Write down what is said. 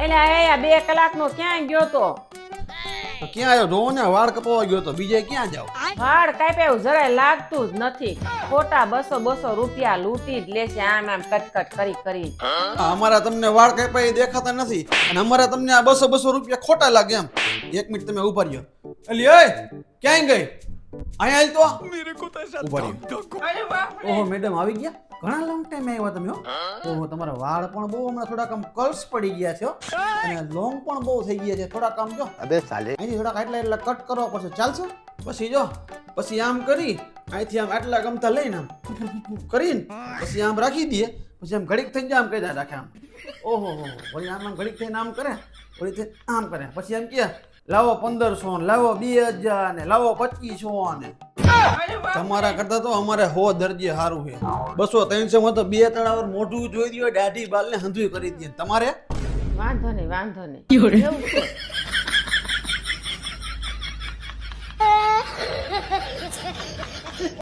એટલે એ 2 કલાકનો ક્યાં ગયો તો? તો ક્યાં આવ્યો જોવો ને વાળ કપાવા ગયો તો બીજે ક્યાં જાવ વાળ કાપ્યા જરાય લાગતું જ નથી. ખોટા 200 રૂપિયા લૂંટી જ લેશે આમ કટકટ કરી. અમારા તમને વાળ કપાય એ દેખાતા નથી અને અમારા તમને આ 200 રૂપિયા ખોટા લાગે એમ. 1 મિનિટ તમે ઉભા રહ્યો. અલી ઓય ક્યાં ગઈ? અહીંયા આલ તો ઉભા રહ્યો. ઓહો મેડમ આવી ગયા. ઘણા લોંગ ટાઈમ આવ્યા તમે હો. ઓહો તમારા વાળ પણ બહુ હમણાં થોડાક આમ કર્લ્સ પડી ગયા છે હો. અને લોંગ પણ બહુ થઈ ગયા છે. થોડાક આમ જો અબે સાલે અહીંથી થોડાક આટલા કટ કરવા પડશે. ચાલશે? પછી જો પછી આમ કરી અહીંથી આમ આટલા ગમતા લઈને આમ કરીને પછી આમ રાખી દઈએ. પછી આમ ઘડીક થઈને આમ કહી રાખે આમ. ઓહો વળી આમ ઘડીક થઈને આમ કરે વળી થઈને આમ કરે. પછી એમ કે લાવો 1500 ને લાવો 2000 ને લાવો 2500 ને. તમારા કરતા તો અમારે 100 દરજે સારું છે. 200-300 માં તો 2-3 વાર મોઢું જોઈ દો દાઢી બાલ ને હંધુય કરી દે. તમારે વાંધો નહીં એવું છે.